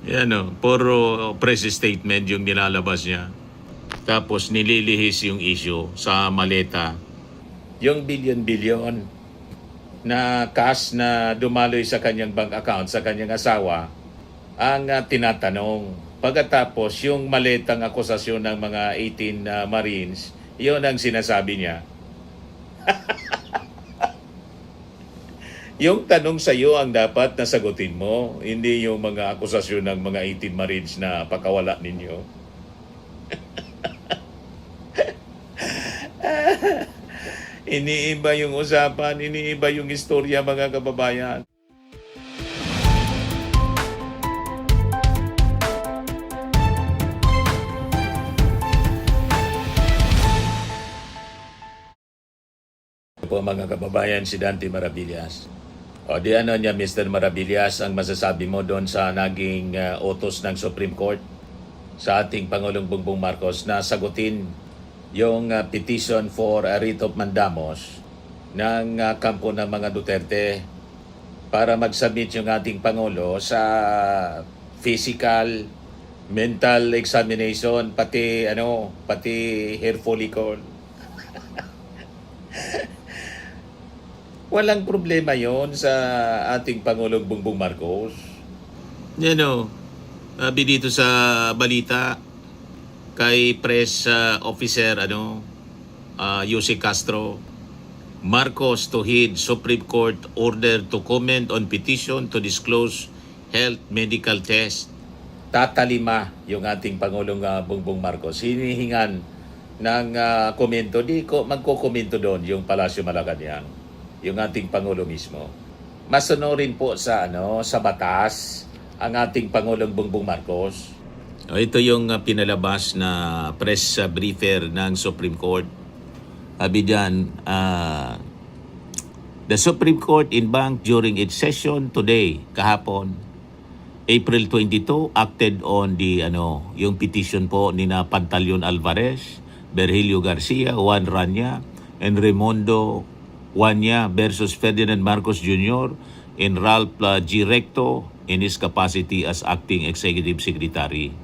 Yan o, puro press statement yung nilalabas niya. Tapos nililihis yung issue sa maleta. Yung bilyon-bilyon na cash na dumaloy sa kanyang bank account, sa kanyang asawa, ang tinatanong. Pagkatapos, yung maletang akusasyon ng mga 18 Marines, yun ang sinasabi niya. Yung tanong sa iyo ang dapat nasagutin mo, hindi yung mga akusasyon ng mga 18 Marines na pakawala ninyo. Iniiba yung usapan, iniiba yung istorya, mga kababayan. Po mga kababayan, si Dante Maravillas. O di ano niya, Mr. Maravillas, ang masasabi mo doon sa naging utos ng Supreme Court sa ating Pangulong Bongbong Marcos na sagutin yung petition for a writ of mandamus ng kampo ng mga Duterte para mag-submit yung ating Pangulo sa physical, mental examination, pati hair follicle. Walang problema yon sa ating Pangulong Bongbong Marcos. Yan o, sabi dito sa balita kay press officer Jose Castro, Marcos to heed Supreme Court order to comment on petition to disclose health medical test. Tatalima yung ating Pangulong Bongbong Marcos. Hinihingan ng komento. Di ko magkokomento doon yung Palasyo Malacanang, yung ating Pangulo mismo. Masunurin po sa sa batas ang ating Pangulong Bongbong Marcos. Ito yung pinalabas na press briefer ng Supreme Court. Sabi diyan, the Supreme Court in bank during its session today, kahapon, April 22, acted on the yung petition po ni na Pantaleon Alvarez, Virgilio Garcia, Juan Rania, and Raimundo Wanya versus Ferdinand Marcos Jr. and Ralph G. Recto in his capacity as acting executive secretary.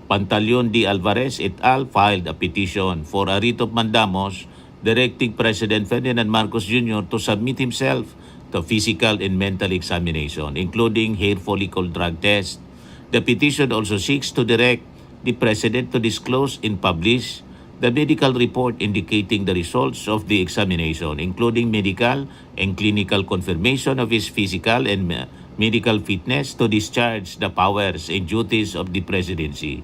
Pantaleon D. Alvarez et al. Filed a petition for a writ of mandamus directing President Ferdinand Marcos Jr. to submit himself to physical and mental examination, including hair follicle drug test. The petition also seeks to direct the President to disclose and publish the medical report indicating the results of the examination, including medical and clinical confirmation of his physical and medical fitness to discharge the powers and duties of the presidency.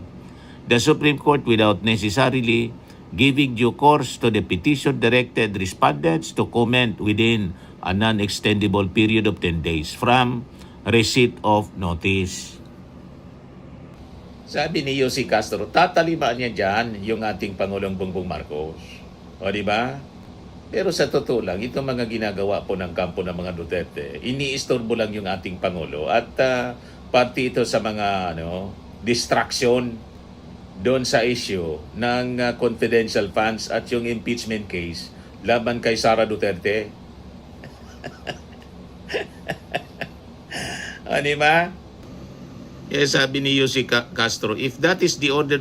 The Supreme Court, without necessarily giving due course to the petition, directed respondents to comment within a non-extendable period of 10 days from receipt of notice. Sabi ni Jose Castro, tatalimaan niya dyan yung ating Pangulong Bongbong Marcos. O di ba? Pero sa totoo lang, itong mga ginagawa po ng kampo ng mga Duterte, iniistorbo lang yung ating Pangulo at parte ito sa mga distraction doon sa issue ng confidential funds at yung impeachment case laban kay Sara Duterte. O di ba? Yes, sabi ni Jose Castro, if that is the order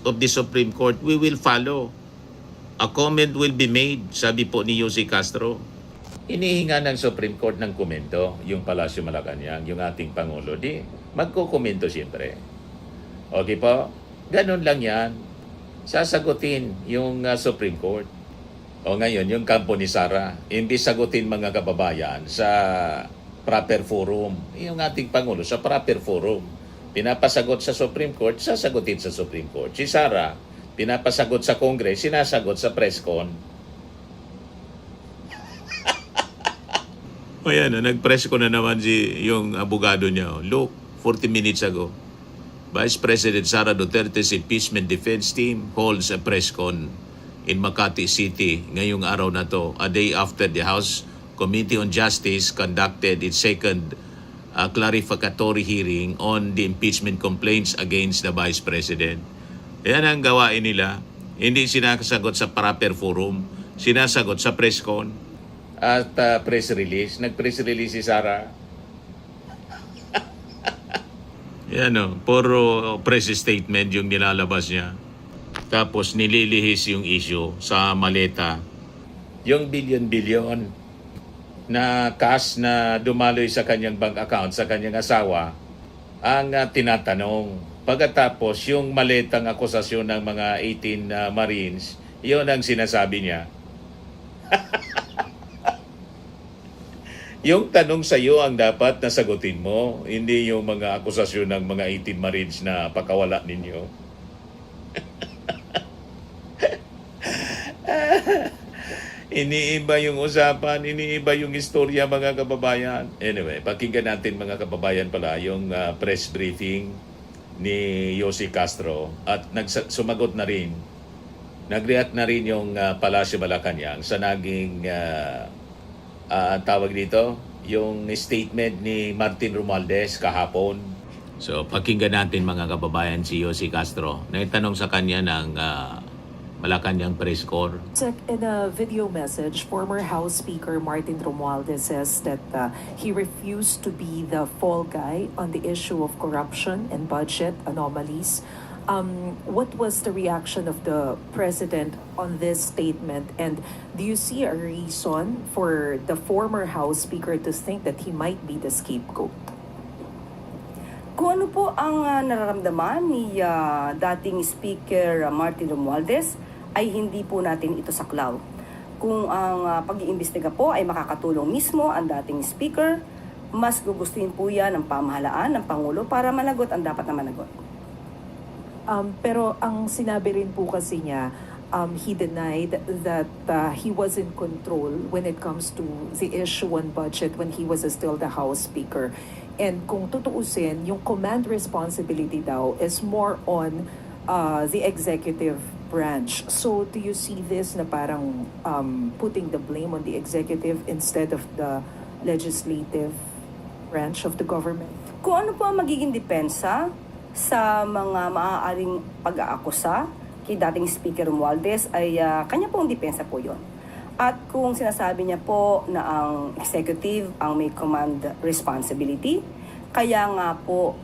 of the Supreme Court, we will follow. A comment will be made, sabi po ni Jose Castro. Inihinga ng Supreme Court ng komento, yung Palasyo Malacanang, yung ating Pangulo. Di, magkukomento siyempre. Okay po? Ganun lang yan. Sasagutin yung Supreme Court. O ngayon, yung kampo ni Sara, imbis sagutin mga kababayan sa proper forum, yung ating Pangulo sa proper forum. Pinapasagot sa Supreme Court, sasagutin sa Supreme Court. Si Sara, pinapasagot sa Congress, sinasagot sa press con. O yan, nag-press con na naman yung abogado niya. Look, 40 minutes ago, Vice President Sara Duterte's impeachment defense team holds a press con in Makati City ngayong araw na to, a day after the House Committee on Justice conducted its second clarificatory hearing on the impeachment complaints against the Vice President. Yan ang gawain nila. Hindi sinasagot sa proper forum, sinasagot sa press con at press release. Nag-press release si Sara. Yan o, puro press statement yung nilalabas niya. Tapos nililihis yung issue sa maleta. Yung billion-billion na cash na dumaloy sa kanyang bank account, sa kanyang asawa, ang tinatanong. Pagkatapos, yung maletang akusasyon ng mga 18 Marines, yun ang sinasabi niya. Yung tanong sa iyo ang dapat na sagutin mo, hindi yung mga akusasyon ng mga 18 Marines na pakawala ninyo. Iniiba yung usapan, iniiba yung istorya mga kababayan. Anyway, pakinggan natin mga kababayan pala yung press briefing ni Yossi Castro at sumagot na rin, nag-react na rin yung Palacio Malacanang sa naging tawag dito, yung statement ni Martin Romualdez kahapon. So, pakinggan natin mga kababayan si Yossi Castro. Naitanong sa kanya ng Malacanang Press Corps. In a video message, former House Speaker Martin Romualdez says that he refused to be the fall guy on the issue of corruption and budget anomalies. What was the reaction of the President on this statement? And do you see a reason for the former House Speaker to think that he might be the scapegoat? Kung ano po ang nararamdaman ni dating Speaker Martin Romualdez, ay hindi po natin ito saklaw. Kung ang pag-iimbestiga po ay makakatulong mismo ang dating Speaker, mas gugustuhin po yan ng pamahalaan ng Pangulo para managot ang dapat na managot. Pero ang sinabi rin po kasi niya, he denied that he was in control when it comes to the issue on budget when he was still the House Speaker. And kung tutuusin, yung command responsibility daw is more on the executive branch. So do you see this na parang putting the blame on the executive instead of the legislative branch of the government? Kung ano po ang magiging depensa sa mga maaaring pag-aakusa kay dating Speaker Romualdez ay kanya pong depensa po yon. At kung sinasabi niya po na ang executive ang may command responsibility, kaya nga po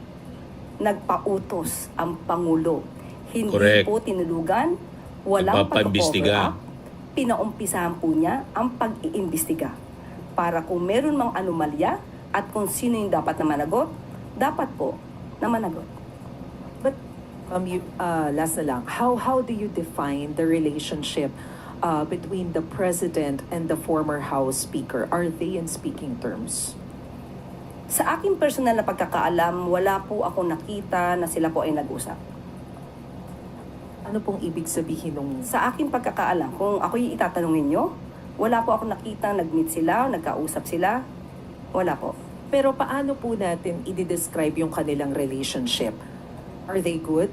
nagpautos ang Pangulo. Hindi Correct. po tinulugan, walang Nagpapaimbestiga. pag-cover up, pinaumpisahan po niya ang pag-iimbestiga para kung meron mang anomalya at kung sino yung dapat na managot, dapat po na managot. But last na lang, how do you define the relationship between the President and the former House Speaker? Are they in speaking terms? Sa aking personal na pagkakaalam, wala po ako nakita na sila po ay nag-usap. Ano pong ibig sabihin nung... Sa aking pagkakaalam, kung ako'y itatanungin nyo, wala po ako nakita nag-meet sila, nagkausap sila. Wala po. Pero paano po natin i-describe yung kanilang relationship? Are they good?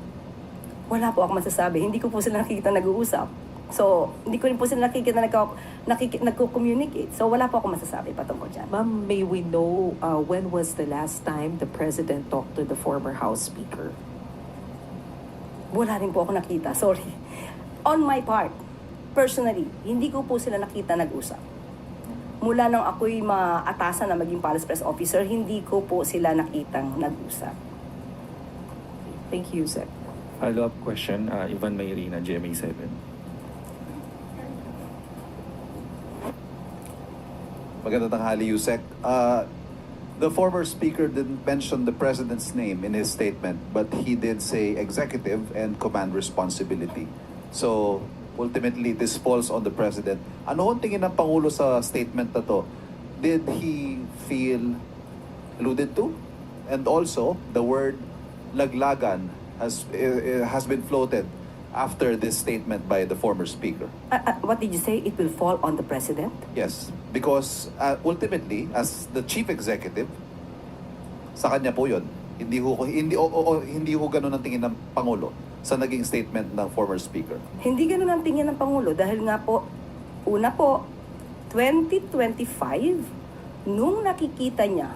Wala po ako masasabi. Hindi ko po sila nakikita nag-uusap. So, hindi ko rin po sila nakikita nagko-communicate. So, wala po ako masasabi patungkol dyan. Ma'am, may we know when was the last time the President talked to the former House Speaker? Wala rin po ako nakita. Sorry. On my part, personally, hindi ko po sila nakita nag-usap. Mula nang ako'y maatasan na maging Palace Press Officer, hindi ko po sila nakitang nag-usap. Thank you, Sec. Follow-up question, Ivan Mayrina, GMA7. Magandang tanghali, Yusek. The former speaker didn't mention the president's name in his statement, but he did say executive and command responsibility. So, ultimately, this falls on the president. Ano ang tingin ng Pangulo sa statement na to? Did he feel alluded to? And also, the word laglagan has been floated after this statement by the former speaker. What did you say? It will fall on the president? Yes, because ultimately, as the chief executive, sa kanya po 'yon. Hindi ho ganun ang tingin ng Pangulo sa naging statement ng former speaker. Hindi ganun ang tingin ng Pangulo dahil nga po, una po, 2025, nung nakikita niya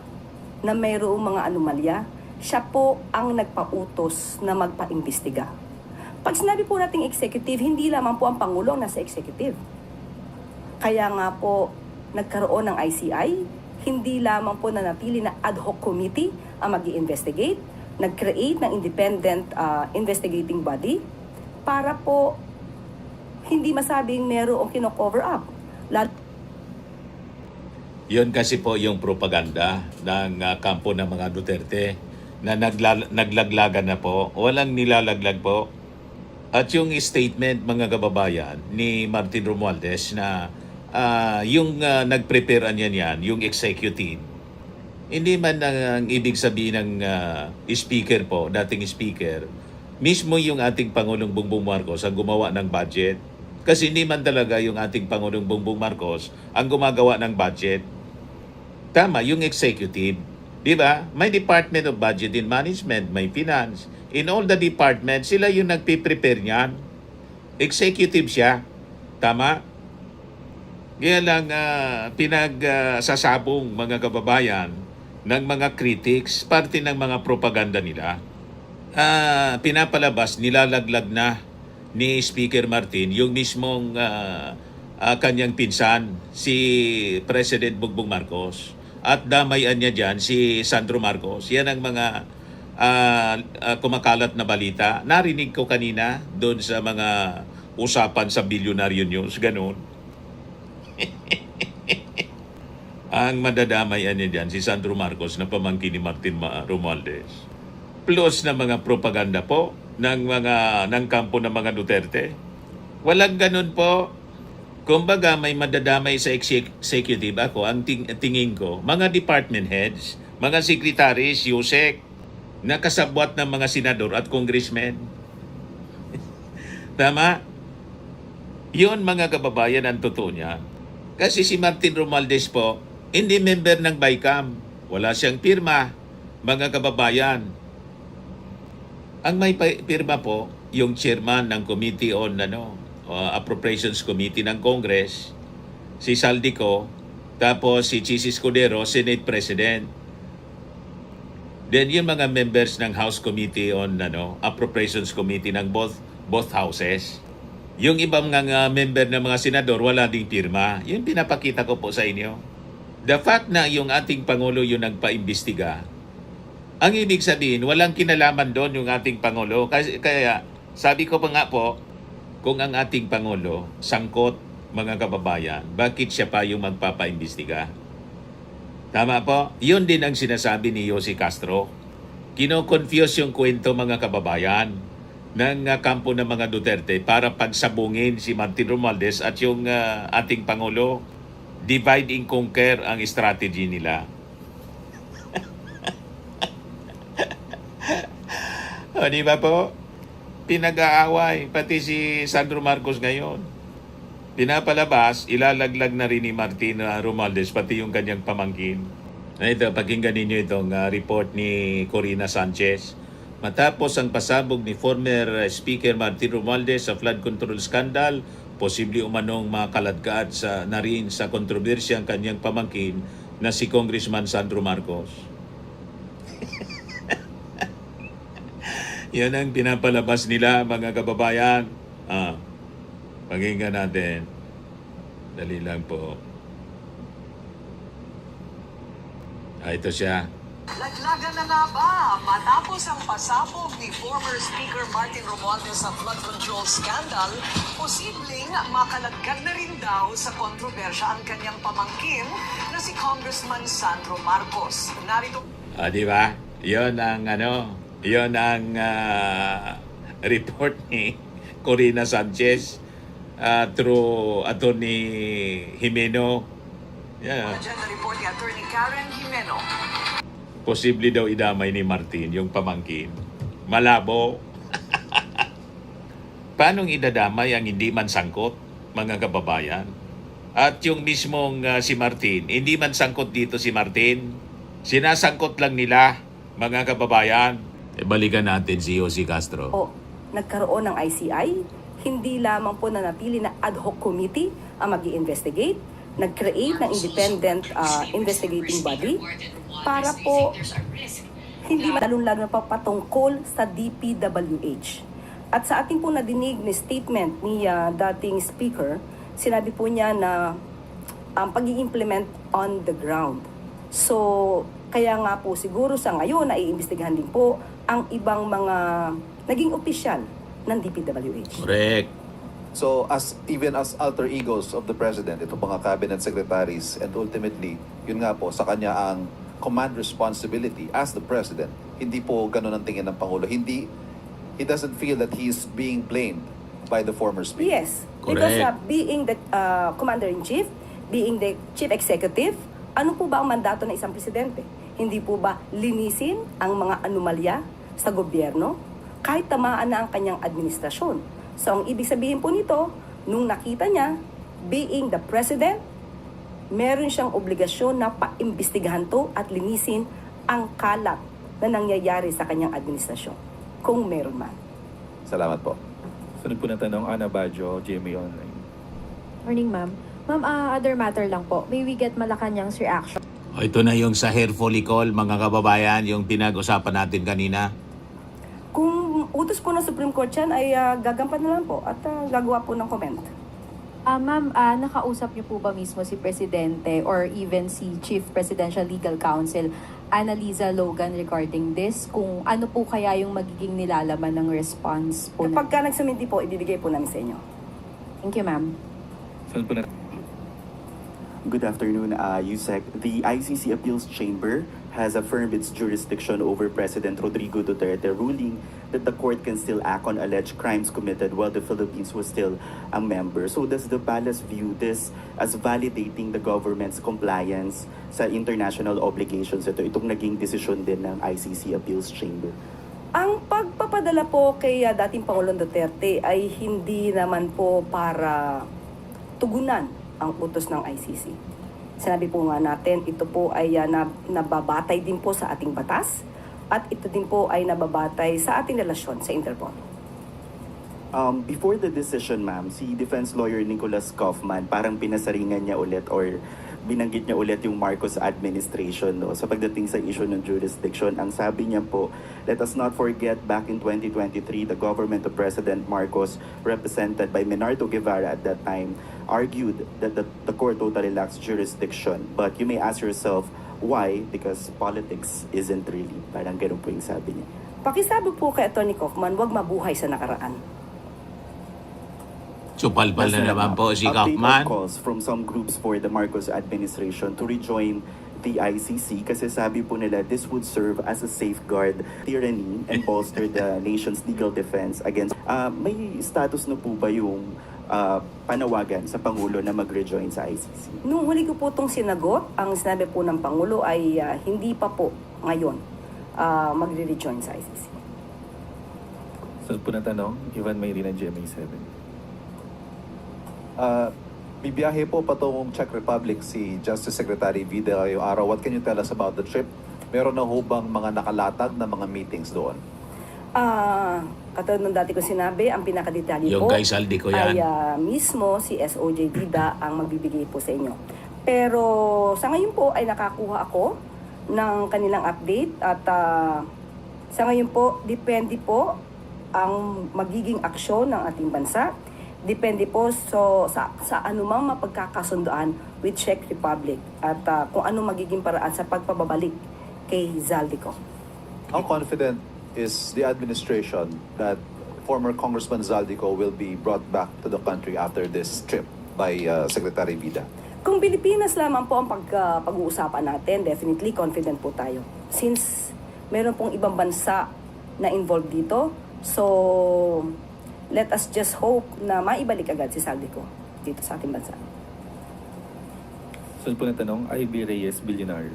na mayroong mga anomalya, siya po ang nagpautos na magpaimbestiga. Pag sinabi po nating executive, hindi lamang po ang Pangulo ang nasa executive. Kaya nga po, nagkaroon ng ICI, hindi lamang po nanatili na ad hoc committee ang mag-i-investigate, nag-create ng independent investigating body para po hindi masabing merong kino-cover up. Yun kasi po yung propaganda ng kampo ng mga Duterte na naglaglagan na po. Walang nilalaglag po. At yung statement, mga kababayan, ni Martin Romualdez na yung nag-prepare niyan yan, yung executive, hindi man ang ibig sabihin ng speaker po, dating speaker, mismo yung ating Pangulong Bongbong Marcos ang gumawa ng budget. Kasi hindi man talaga yung ating Pangulong Bongbong Marcos ang gumagawa ng budget. Tama, yung executive. Di ba? May Department of Budget and Management, may Finance. In all the departments, sila yung nagpiprepare niyan. Executive siya. Tama? Kaya lang pinagsasabong mga kababayan ng mga critics, parte ng mga propaganda nila. Pinapalabas, nilalaglag na ni Speaker Martin yung mismong kanyang pinsan, si President Bongbong Marcos. At damayan niya dyan si Sandro Marcos. Yan ang mga kumakalat na balita. Narinig ko kanina doon sa mga usapan sa Billionaire News. Ganun. Ang madadamayan niya dyan si Sandro Marcos na pamangkin ni Martin Romualdez. Plus na mga propaganda po ng kampo ng mga Duterte. Walang ganun po. Kumbaga may madadamay sa executive ako, ang tingin ko, mga department heads, mga secretaries, yusek, na kasabwat ng mga senador at congressmen. Tama? Yun mga kababayan ang totoo niya. Kasi si Martin Romualdez po, hindi member ng BICAM. Wala siyang pirma, mga kababayan. Ang may pirma po, yung chairman ng Committee on Appropriations Committee ng Congress, si Saldico, tapos si Chis Escudero, Senate President. Then yung mga members ng House Committee on Appropriations Committee ng both houses. Yung ibang mga member ng mga senador, wala ding pirma. Yung pinapakita ko po sa inyo. The fact na yung ating Pangulo yung nagpa-imbestiga, ang ibig sabihin, walang kinalaman doon yung ating Pangulo. Kaya sabi ko pa nga po, kung ang ating Pangulo sangkot, mga kababayan, bakit siya pa yung magpapaimbestiga? Tama po? Yun din ang sinasabi ni Yossi Castro. Kino-confuse yung kwento, mga kababayan, ng kampo ng mga Duterte para pagsabungin si Martin Romualdez at yung ating Pangulo. Divide and conquer ang strategy nila. O, di ba po? Pinag-aaway, pati si Sandro Marcos ngayon. Pinapalabas, ilalaglag na rin ni Martin Romualdez, pati yung kanyang pamangkin. Ito, pakinggan ninyo itong report ni Corina Sanchez. Matapos ang pasabog ni former Speaker Martin Romualdez sa flood control scandal, posible umanong makaladkad na rin sa kontrobersya ang kanyang pamangkin na si Congressman Sandro Marcos. Yan ang pinapalabas nila, mga kababayan. Pakinggan natin. Dali lang po. Ito siya. Laglagan na nga ba matapos ang pasabog ni former Speaker Martin Romualdez sa flood control scandal, posibleng makalagkad na rin daw sa kontrobersya ang kanyang pamangkin na si Congressman Sandro Marcos. Narito... Di ba? Yon ang report ni Corina Sanchez through Attorney Jimeno. Yeah. Agenda report ni Attorney Karen Jimeno. Posible daw idamay ni Martin yung pamangkin. Malabo. Paanong idadamay ang hindi man sangkot, mga kababayan? At yung mismong si Martin, hindi man sangkot dito si Martin. Sinasangkot lang nila, mga kababayan. Balikan natin si Yossi Castro. Nagkaroon ng ICI, hindi lamang po nanatili na ad hoc committee ang mag-i-investigate, nag-create ng independent investigating body para po hindi lalong-lalo na patungkol sa DPWH. At sa ating po nadinig ni statement ni dating speaker, sinabi po niya na ang pag-i-implement on the ground. So, kaya nga po siguro sa ngayon na iimbestigahan din po ang ibang mga naging opisyal ng DPWH. Correct. So even as alter egos of the president, itong mga cabinet secretaries, and ultimately, yun nga po, sa kanya ang command responsibility as the president, hindi po ganun ang tingin ng Pangulo. He doesn't feel that he is being blamed by the former speaker. Yes, because Correct. being the commander-in-chief, being the chief executive, ano po ba ang mandato ng isang presidente? Hindi po ba linisin ang mga anomalya sa gobyerno kahit tamaan na ang kanyang administrasyon? So ang ibig sabihin po nito, nung nakita niya, being the president, meron siyang obligasyon na paimbestigahan to at linisin ang kalat na nangyayari sa kanyang administrasyon, kung meron man. Salamat po. Sunod po na tanong, Ana Bajo, GMA Online. Morning, ma'am. Ma'am, other matter lang po. May we get Malacanang's reaction? O, ito na yung sa hair follicle, mga kababayan, yung pinag-usapan natin kanina. Kung utos po ng Supreme Court yan, ay gagampan na lang po at gagawa po ng comment. Ma'am, nakausap niyo po ba mismo si Presidente or even si Chief Presidential Legal Counsel Annalisa Logan regarding this? Kung ano po kaya yung magiging nilalaman ng response po Kapag ka nagsuminti po, ibibigay po namin sa inyo. Thank you, ma'am. Sunod po na Good afternoon, Yusek. The ICC Appeals Chamber has affirmed its jurisdiction over President Rodrigo Duterte, ruling that the court can still act on alleged crimes committed while the Philippines was still a member. So does the palace view this as validating the government's compliance sa international obligations? Itong naging desisyon din ng ICC Appeals Chamber. Ang pagpapadala po kay dating Pangulong Duterte ay hindi naman po para tugunan ang utos ng ICC. Sinabi po nga natin, ito po ay nababatay din po sa ating batas at ito din po ay nababatay sa ating relasyon sa Interpol. Before the decision, ma'am, si defense lawyer Nicholas Kaufman parang pinasaringan niya ulit or binanggit niya ulit yung Marcos administration, no, sa pagdating sa issue ng jurisdiction. Ang sabi niya po, let us not forget back in 2023, the government of President Marcos, represented by Menardo Guevara at that time, argued that the court totally lacks jurisdiction. But you may ask yourself, why? Because politics isn't really. Parang ganun po yung sabi niya. Pakisabi po kay Atty. Kaufman, huwag mabuhay sa nakaraan. So, palpal na naman po si Update Kaufman. of calls from some groups for the Marcos administration to rejoin the ICC kasi sabi po nila this would serve as a safeguard tyranny and bolster the nation's legal defense against. May status na po ba yung panawagan sa Pangulo na mag-rejoin sa ICC? Nung huli ko po itong sinagot, ang sinabi po ng Pangulo ay hindi pa po ngayon magre-rejoin sa ICC. Sunod po na tanong, Ivan Mayrina, GMA 7. Bibiyahe po patungong Czech Republic si Justice Secretary Vida ngayong araw. What can you tell us about the trip? Meron na ho bang mga nakalatag na mga meetings doon? Katulad ng dati ko sinabi, ang pinakadetalye Yung po kay Saldi ko yan. ay mismo si SOJ Vida ang magbibigay po sa inyo. Pero sa ngayon po ay nakakuha ako ng kanilang update at sa ngayon po, depende po ang magiging aksyon ng ating bansa. Depende po sa anumang mapagkakasundoan with Czech Republic at kung ano magiging paraan sa pagpababalik kay Zaldico. How confident is the administration that former Congressman Zaldico will be brought back to the country after this trip by Secretary Vida? Kung Pilipinas lamang po ang pag-uusapan natin, definitely confident po tayo. Since meron pong ibang bansa na involved dito, so let us just hope na maibalik agad si Zaldico dito sa ating bansa. Sunod po na tanong, IB Reyes, Billionaire.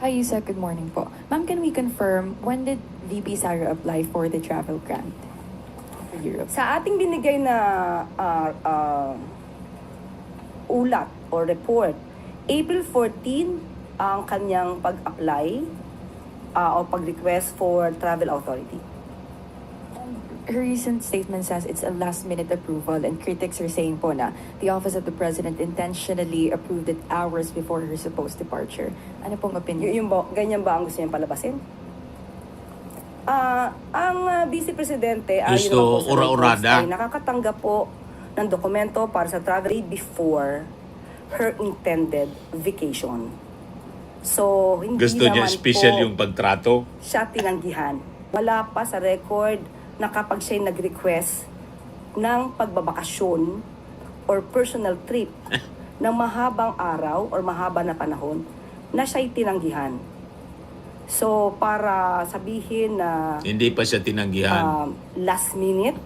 Hi, Yusek. Good morning po. Ma'am, can we confirm when did VP Sara apply for the travel grant for Europe? Sa ating binigay na ulat or report, April 14 ang kanyang pag-apply o pag-request for travel authority. Her recent statement says it's a last-minute approval and critics are saying po na the Office of the President intentionally approved it hours before her supposed departure. Ano pong opinion? Ganyan ba ang gusto niyang palabasin? Ang Vice Presidente ay Gusto ura-urada. nakakatanggap po ng dokumento para sa travel before her intended vacation. So, hindi Gusto niya naman special po yung pagtrato. siya tinanggihan. Wala pa sa record na kapag siya nag-request ng pagbabakasyon or personal trip ng mahabang araw or mahaba na panahon na siya'y tinanggihan. So, para sabihin na Hindi pa siya tinanggihan. last minute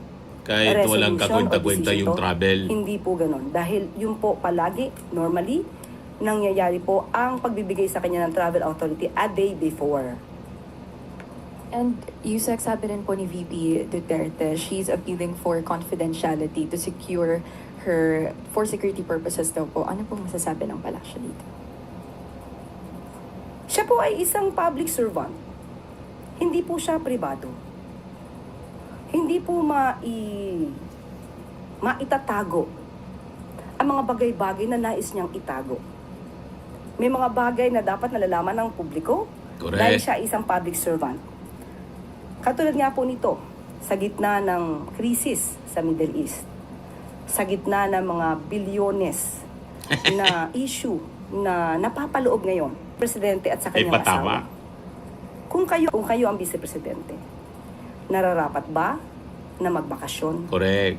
Kahit walang resolution or kakwenta-kwenta decision yung to, travel. hindi po ganun. Dahil yun po palagi, normally, nangyayari po ang pagbibigay sa kanya ng travel authority a day before. And Yusek, sabi rin po ni VP Duterte, she's appealing for confidentiality to secure her, for security purposes daw po. Ano po masasabi ng palasyo dito? Siya po ay isang public servant. Hindi po siya pribado. Hindi po maitatago ang mga bagay-bagay na nais niyang itago. May mga bagay na dapat nalalaman ng publiko Correct. dahil siya isang public servant. Katulad nga po nito, sa gitna ng krisis sa Middle East, sa gitna ng mga bilyones na issue na napapaloob ngayon, Presidente at sa Ay, kanyang patama. asawa. Kung kayo ang Vice-Presidente, nararapat ba na magbakasyon? Correct.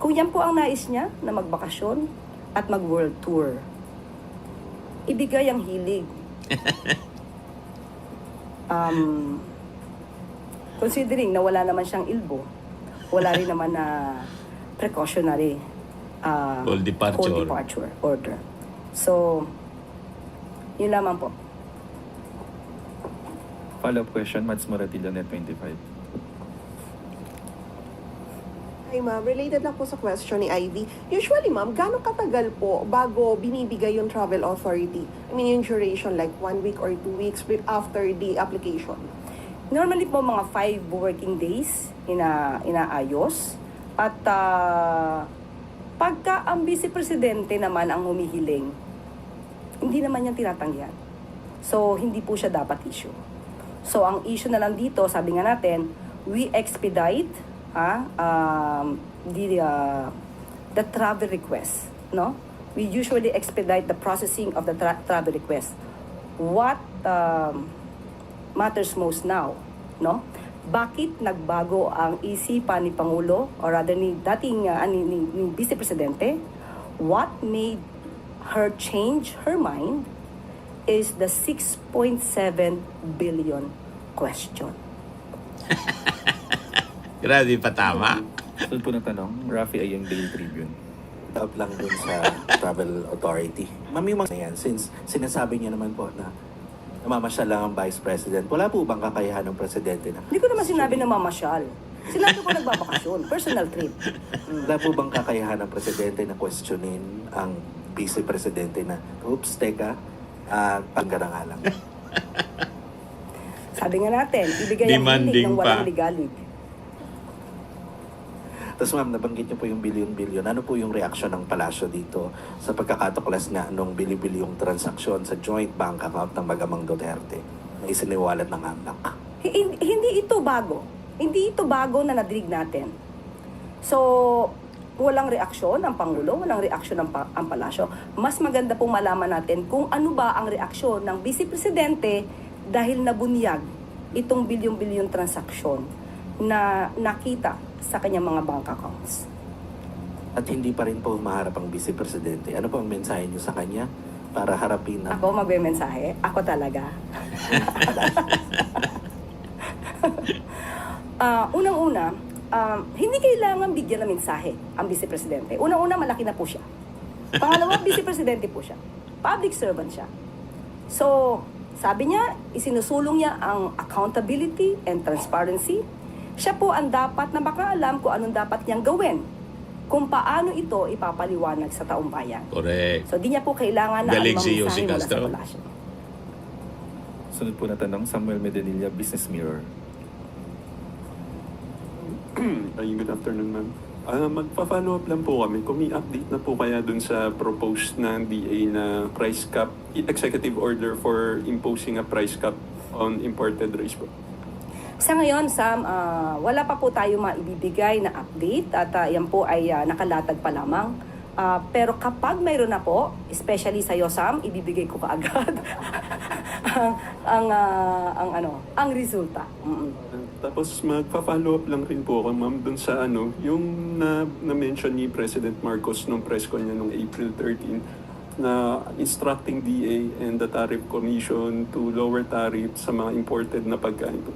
Kung yan po ang nais niya na magbakasyon at mag-world tour, ibigay ang hilig. Considering na wala naman siyang ilbo, wala rin naman na precautionary Full departure. order. So, yun lamang po. Follow-up question, Mads Moratillo, Net 25. Hi ma'am, related lang po sa question ni Ivy. Usually ma'am, gano'ng katagal po bago binibigay yung travel authority? I mean yung duration like 1 week or 2 weeks after the application? Normally po mga 5 working days inaayos. At pagka ang Vice-Presidente naman ang humihiling, hindi naman yan tinatanggihan. So, hindi po siya dapat issue. So, ang issue na lang dito, sabi nga natin, we expedite the travel request. No? We usually expedite the processing of the travel request. What matters most now, no? Bakit nagbago ang isipan ni Pangulo or rather ni dating ni Vice Presidente? What made her change her mind is the 6.7 billion question. Grabe, patama. Sunod po na tanong, Rafi Ayeng, Daily Tribune. Up lang dun sa Travel Authority. Ma'am, yung mga yan, since sinasabi niya naman po na namamasyal lang ang Vice President, wala po bang kakayahan ng Presidente na? Hindi ko naman sinabi na mamasyal. Sinabi ko nagbabakasyon, personal trip. Wala po bang kakayahan ng Presidente na questionin ang Vice Presidente na, oops, teka, panggara nga lang. Sabi nga natin, ibigay ang Demanding hilig ng walang pa. ligalig. Tapos ma'am, nabanggit niyo po yung bilyon-bilyon. Ano po yung reaksyon ng palasyo dito sa pagkakatuklas nga nung bili-bilyong transaksyon sa joint bank account ng Magamang Duterte na isiniwalat ng AMLAC? Hindi ito bago. Hindi ito bago na nadinig natin. So, walang reaksyon ang Pangulo, walang reaksyon ang palasyo. Mas maganda pong malaman natin kung ano ba ang reaksyon ng Vice Presidente dahil nabunyag itong bilyon-bilyon transaksyon na nakita sa kanyang mga bank accounts. At hindi pa rin po humaharap ang Vice Presidente. Ano po ang mensahe niyo sa kanya para harapin na? Ako magbe-mensahe? Ako talaga. Unang-una, hindi kailangan bigyan ng mensahe ang Vice Presidente. Unang-una, malaki na po siya. Pangalawa, Vice Presidente po siya. Public servant siya. So, sabi niya, isinusulong niya ang accountability and transparency. Siya po ang dapat na makaalam kung anong dapat niyang gawin. Kung paano ito ipapaliwanag sa taong bayan. Correct. So, di niya po kailangan na Galing si anumang Yossi mensahe mula sa Castro. palasyo. Sunod po na tanong, Samuel Medinilla, Business Mirror. Good afternoon, ma'am. Magpa-follow up lang po kami. Kung may update na po kaya dun sa proposed na DA na price cap, executive order for imposing a price cap on imported rice po. Sa ngayon, Sam, wala pa po tayo maibibigay na update at yan po ay nakalatag pa lamang. Pero kapag mayroon na po, especially sa Sam, ibibigay ko kaagad ang resulta. Tapos magpa-follow up lang rin po ako, ma'am, dun sa yung na-mention ni President Marcos nung press con niya nung April 13 na instructing DA and the Tariff Commission to lower tariff sa mga imported na pagkain po.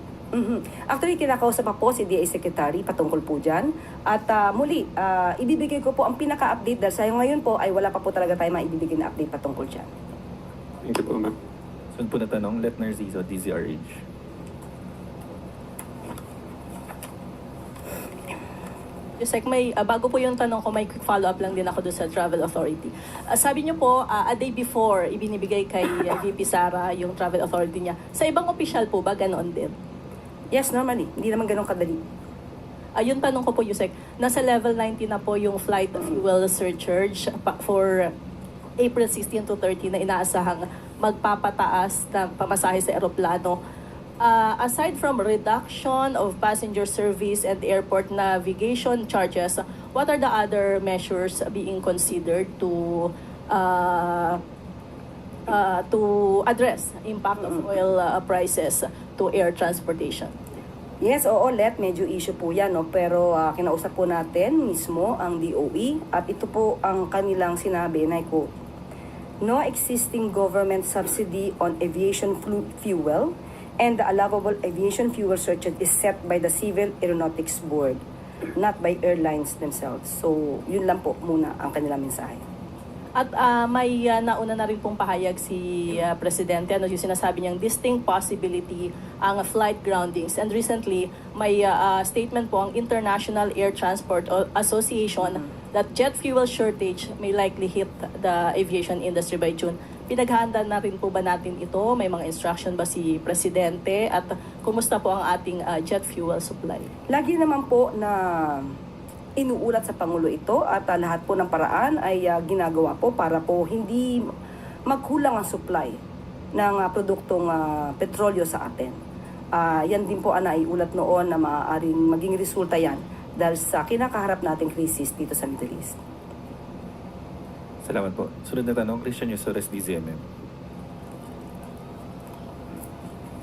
Actually, kinakausap pa po si DA Secretary patungkol po dyan. At muli, ibibigay ko po ang pinaka-update dahil sa ngayon po ay wala pa po talaga tayo maibibigay na update patungkol dyan. Thank you po, ma'am. Sunod po na tanong, Letner Zizo, DZRH. Yusek, bago po yung tanong ko, may quick follow-up lang din ako doon sa Travel Authority. Sabi niyo po, a day before, ibinibigay kay VP Sara yung Travel Authority niya. Sa ibang opisyal po ba, ganoon din? Yes, normally. Hindi naman ganun kadali. Yung tanong ko po, Yusek, nasa level 90 na po yung flight fuel surcharge for April 16 to 30 na inaasahang magpapataas ng pamasahe sa eroplano. Aside from reduction of passenger service and airport navigation charges, what are the other measures being considered to address impact of oil prices to air transportation? Yes, oo, medyo issue po yan, no? Pero kinausap po natin mismo ang DOE at ito po ang kanilang sinabi, na quote, "No existing government subsidy on aviation fuel and the allowable aviation fuel surcharge is set by the Civil Aeronautics Board, not by airlines themselves." So, yun lang po muna ang kanilang mensahe. At may nauna na rin pong pahayag si Presidente, yung sinasabi niyang distinct possibility ang flight groundings. And recently, may statement po ang International Air Transport Association that jet fuel shortage may likely hit the aviation industry by June. Pinaghahanda na rin po ba natin ito? May mga instruction ba si Presidente? At kumusta po ang ating jet fuel supply? Lagi naman po na inuulat sa Pangulo ito at lahat po ng paraan ay ginagawa po para po hindi magkulang ang supply ng produktong petrolyo sa atin. Yan din po ang naiulat noon na maaaring maging resulta yan dahil sa kinakaharap nating krisis dito sa Middle East. Salamat po. Sunod na tanong, Christian Yusores, DZMM.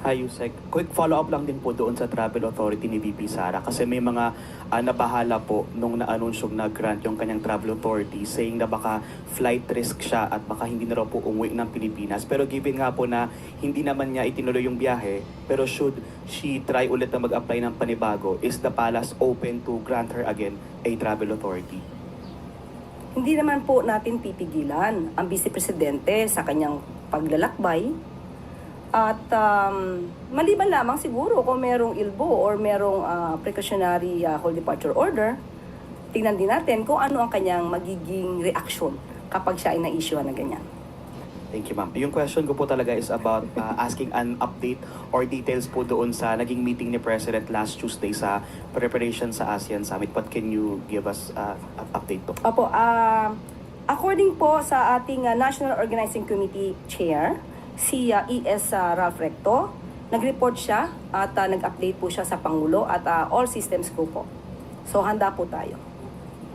Hi, Yusek. Quick follow-up lang din po doon sa Travel Authority ni VP Sara kasi may mga nabahala po nung na-anunsyong na-grant yung kanyang Travel Authority saying na baka flight risk siya at baka hindi na raw po umuwi ng Pilipinas. Pero given nga po na hindi naman niya itinuloy yung biyahe, pero should she try ulit na mag-apply ng panibago, is the palace open to grant her again a Travel Authority? Hindi naman po natin pipigilan ang Vice Presidente sa kanyang paglalakbay. At maliban lamang siguro kung merong ILBO or merong precautionary hold departure order, tingnan din natin kung ano ang kanyang magiging reaction kapag siya ay na-issue na ganyan. Thank you, ma'am. Yung question ko po talaga is about asking an update or details po doon sa naging meeting ni President last Tuesday sa preparation sa ASEAN Summit. What can you give us an update po? Opo, according po sa ating National Organizing Committee Chair, si ES Ralph Recto, nag-report siya at nag-update po siya sa Pangulo at all systems go po. So handa po tayo.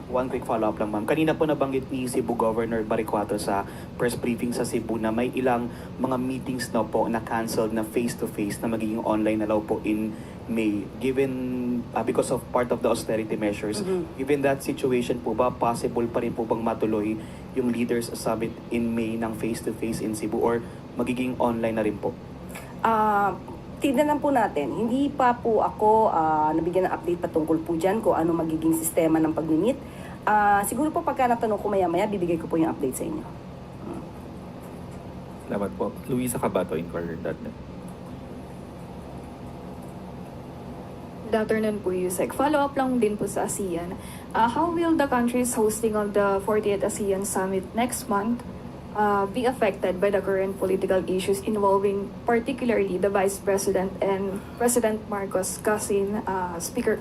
One quick follow-up lang, ma'am. Kanina po nabanggit ni Cebu Governor Baricuato sa press briefing sa Cebu na may ilang mga meetings na po na canceled na face-to-face na magiging online na daw po in May. Given, because of part of the austerity measures, given that situation po ba, possible pa rin po bang matuloy yung Leaders Summit in May ng face-to-face in Cebu or magiging online na rin po? Tignan lang po natin. Hindi pa po ako nabigyan ng update patungkol po dyan kung ano magiging sistema ng pag-meet. Siguro po pagka natanong ko maya-maya, bibigay ko po yung update sa inyo. Salamat po. Luisa Cabato, Inquirer.net. Good afternoon po, Yusek. Follow-up lang din po sa ASEAN. How will the countries hosting of the 40th ASEAN Summit next month be affected by the current political issues involving particularly the Vice President and President Marcos cousin,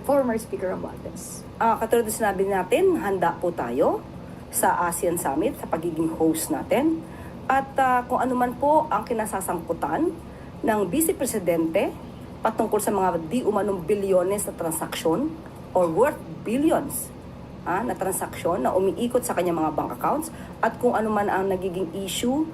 former Speaker Romualdez? Katulad na sinabi natin, handa po tayo sa ASEAN Summit, sa pagiging host natin. At kung ano man po ang kinasasangkutan ng Vice Presidente patungkol sa mga di umanong bilyones na transaksyon or worth billions na transaksyon na umiikot sa kanyang mga bank accounts at kung ano man ang nagiging issue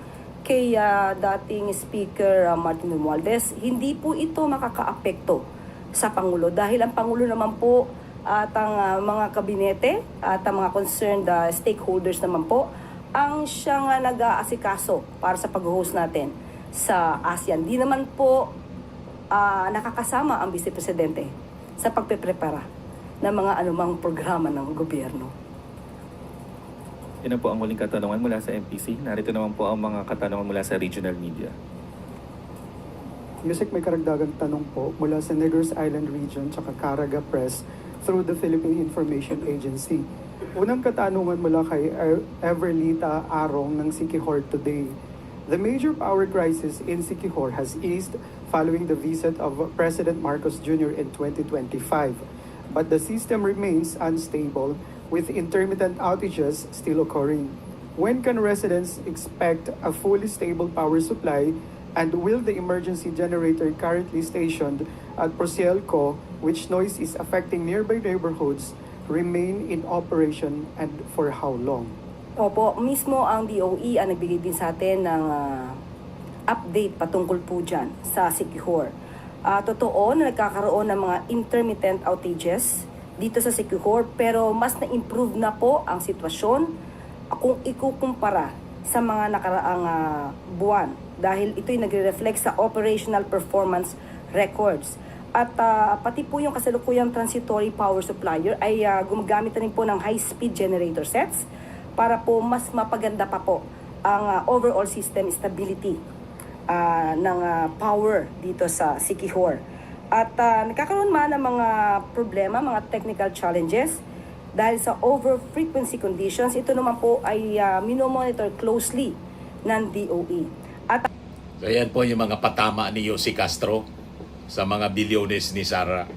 kay dating Speaker Martin Romualdez, hindi po ito makakaapekto sa Pangulo dahil ang Pangulo naman po at ang mga kabinete at ang mga concerned stakeholders naman po ang siyang nag-aasikaso para sa pag-host natin sa ASEAN. Di naman po nakakasama ang Vice Presidente sa pagpeprepara ng mga anumang programa ng gobyerno. Yan na po ang muling katanungan mula sa MPC. Narito naman po ang mga katanungan mula sa regional media. Yusek, may karagdagang tanong po mula sa Negros Island Region tsaka Caraga Press through the Philippine Information Agency. Unang katanungan mula kay Everlita Arong ng Siquijor Today. The major power crisis in Siquijor has eased following the visit of President Marcos Jr. in 2025. But the system remains unstable with intermittent outages still occurring. When can residents expect a fully stable power supply, and will the emergency generator currently stationed at Prosielco, which noise is affecting nearby neighborhoods, remain in operation and for how long? Opo, mismo ang DOE ang nagbigay din sa atin ng update patungkol po dyan sa Siquijor. Totoo na nagkakaroon ng mga intermittent outages dito sa Siquijor, pero mas na-improve na po ang sitwasyon kung ikukumpara sa mga nakaraang buwan dahil ito'y nagre-reflect sa operational performance records. At pati po yung kasalukuyang transitory power supplier ay gumagamit na rin po ng high-speed generator sets para po mas mapaganda pa po ang overall system stability ng power dito sa Siquijor. At nagkakaroon man ng mga problema, mga technical challenges dahil sa over-frequency conditions, ito naman po ay minomonitor closely ng DOE. At So yan po yung mga patama ni Yossi Castro sa mga bilyones ni Sara.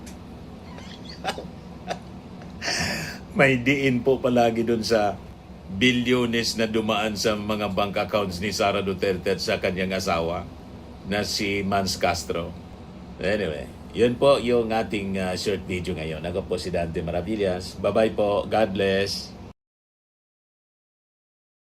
May diin po palagi dun sa bilyones na dumaan sa mga bank accounts ni Sara Duterte at sa kanyang asawa na si Mans Castro. Anyway, yun po yung ating short video ngayon. Ako po si Dante Maravillas. Bye-bye po. God bless.